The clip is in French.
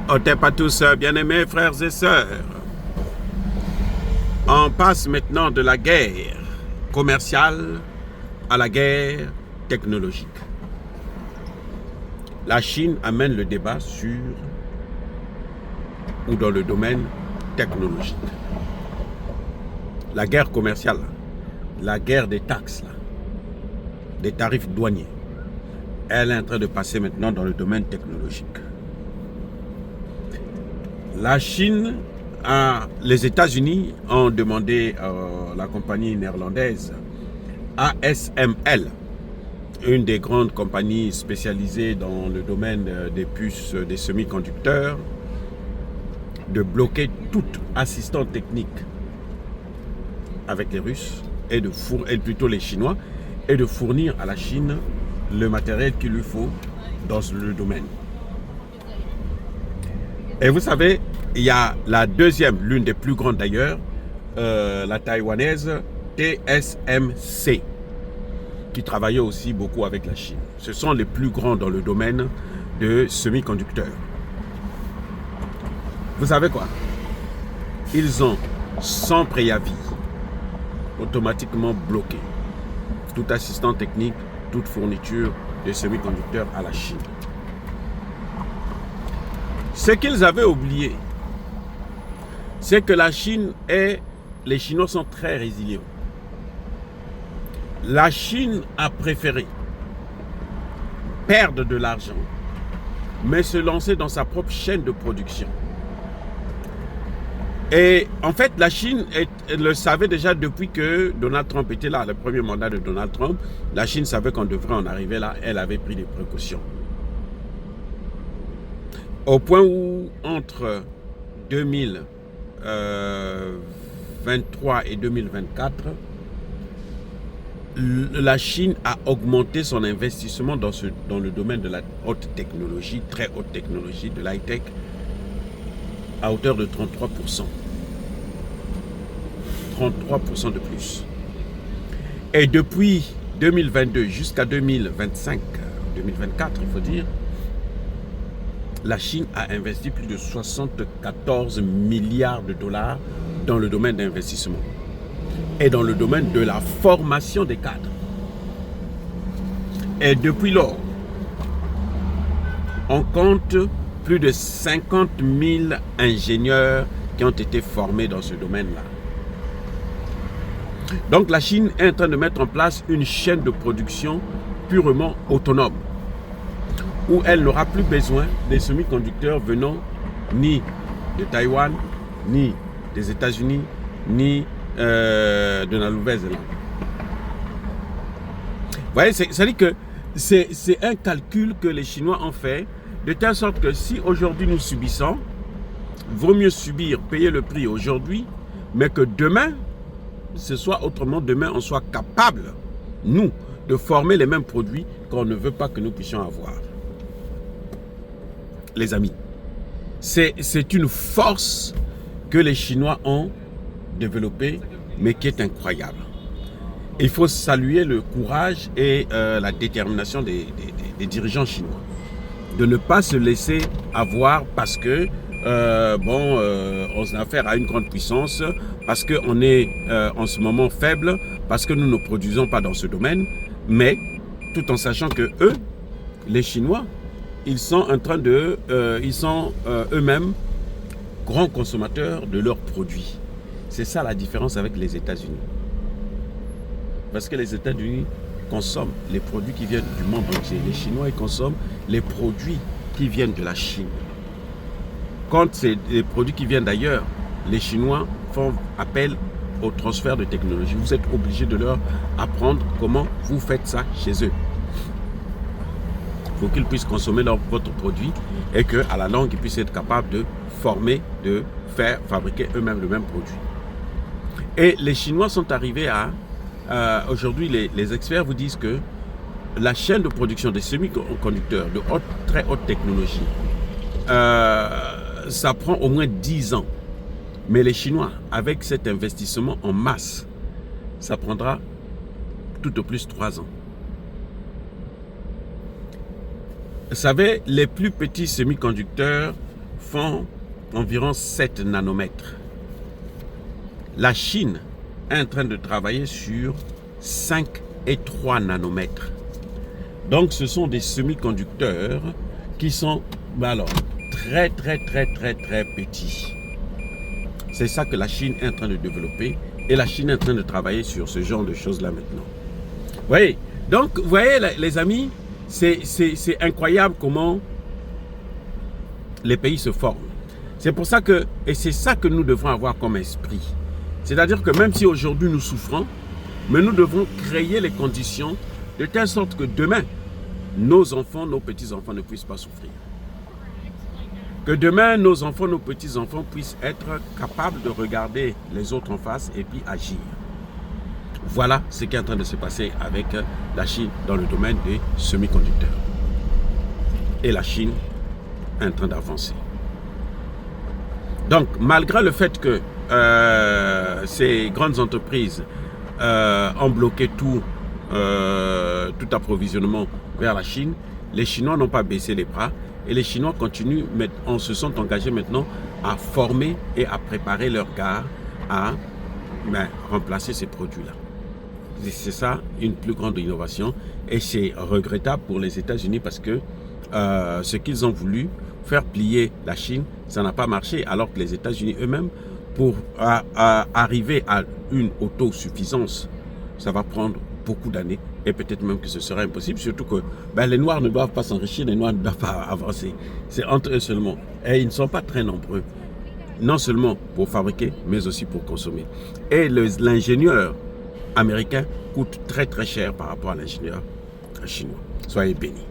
Otep à tous, bien-aimés frères et sœurs. On passe maintenant de la guerre commerciale à la guerre technologique. La Chine amène le débat sur ou dans le domaine technologique. La guerre commerciale, la guerre des taxes, des tarifs douaniers, elle est en train de passer maintenant dans le domaine technologique. La Chine, les États-Unis ont demandé à la compagnie néerlandaise ASML, une des grandes compagnies spécialisées dans le domaine des puces, des semi-conducteurs, de bloquer toute assistance technique avec les Russes et plutôt les Chinois, et de fournir à la Chine le matériel qu'il lui faut dans le domaine. Et vous savez, il y a la deuxième, l'une des plus grandes d'ailleurs, la taïwanaise TSMC, qui travaillait aussi beaucoup avec la Chine. Ce sont les plus grands dans le domaine de semi-conducteurs. Vous savez quoi? Ils ont, sans préavis, automatiquement bloqué tout assistant technique, toute fourniture de semi-conducteurs à la Chine. Ce qu'ils avaient oublié, c'est que la Chine et les Chinois sont très résilients. La Chine a préféré perdre de l'argent, mais se lancer dans sa propre chaîne de production. Et en fait, la Chine le savait déjà depuis que Donald Trump était là, le premier mandat de Donald Trump. La Chine savait qu'on devrait en arriver là, elle avait pris des précautions. Au point où, entre 2023 et 2024, la Chine a augmenté son investissement dans le domaine de la haute technologie, très haute technologie, de l'high-tech, à hauteur de 33%. 33% de plus. Et depuis 2022 jusqu'à 2025, 2024, il faut dire, la Chine a investi plus de 74 milliards de dollars dans le domaine d'investissement et dans le domaine de la formation des cadres. Et depuis lors, on compte plus de 50 000 ingénieurs qui ont été formés dans ce domaine-là. Donc la Chine est en train de mettre en place une chaîne de production purement autonome, où elle n'aura plus besoin des semi-conducteurs venant ni de Taïwan, ni des États-Unis, ni de la Nouvelle-Zélande. Vous voyez, c'est-à-dire que c'est un calcul que les Chinois ont fait, de telle sorte que si aujourd'hui nous subissons, vaut mieux subir, payer le prix aujourd'hui, mais que demain, ce soit autrement, demain on soit capable, nous, de former les mêmes produits qu'on ne veut pas que nous puissions avoir. Les amis, c'est une force que les Chinois ont développée, mais qui est incroyable. Il faut saluer le courage et la détermination des dirigeants chinois, de ne pas se laisser avoir parce que on a affaire à une grande puissance, parce qu'on est en ce moment faible, parce que nous ne produisons pas dans ce domaine, mais tout en sachant que eux, les Chinois, ils sont en train de, eux-mêmes grands consommateurs de leurs produits. C'est ça la différence avec les États-Unis. Parce que les États-Unis consomment les produits qui viennent du monde entier. Les Chinois, ils consomment les produits qui viennent de la Chine. Quand c'est des produits qui viennent d'ailleurs, les Chinois font appel au transfert de technologie. Vous êtes obligé de leur apprendre comment vous faites ça chez eux. Il faut qu'ils puissent consommer votre produit et qu'à la longue, ils puissent être capables de former, de faire fabriquer eux-mêmes le même produit. Et les Chinois sont arrivés à... aujourd'hui, les experts vous disent que la chaîne de production des semi-conducteurs de très haute technologie, ça prend au moins 10 ans. Mais les Chinois, avec cet investissement en masse, ça prendra tout au plus 3 ans. Vous savez, les plus petits semi-conducteurs font environ 7 nanomètres. La Chine est en train de travailler sur 5 et 3 nanomètres. Donc ce sont des semi-conducteurs qui sont alors, très petits. C'est ça que la Chine est en train de développer et la Chine est en train de travailler sur ce genre de choses là maintenant. Vous voyez, donc vous voyez les amis, c'est incroyable comment les pays se forment. C'est pour ça que, et c'est ça que nous devons avoir comme esprit. C'est-à-dire que même si aujourd'hui nous souffrons, mais nous devons créer les conditions de telle sorte que demain, nos enfants, nos petits-enfants ne puissent pas souffrir. Que demain, nos enfants, nos petits-enfants puissent être capables de regarder les autres en face et puis agir. Voilà ce qui est en train de se passer avec la Chine dans le domaine des semi-conducteurs. Et la Chine est en train d'avancer. Donc, malgré le fait que ces grandes entreprises ont bloqué tout approvisionnement vers la Chine, les Chinois n'ont pas baissé les bras et les Chinois continuent, se sont engagés maintenant à former et à préparer leur gare à remplacer ces produits-là. C'est ça une plus grande innovation et c'est regrettable pour les États-Unis parce que ce qu'ils ont voulu faire plier la Chine, ça n'a pas marché alors que les États-Unis eux-mêmes, pour arriver à une autosuffisance, ça va prendre beaucoup d'années et peut-être même que ce sera impossible, surtout que les Noirs ne doivent pas s'enrichir, les Noirs ne doivent pas avancer. C'est entre eux seulement. Et ils ne sont pas très nombreux, non seulement pour fabriquer, mais aussi pour consommer. Et l'ingénieur américain coûte très cher par rapport à l'ingénieur chinois. Soyez bénis.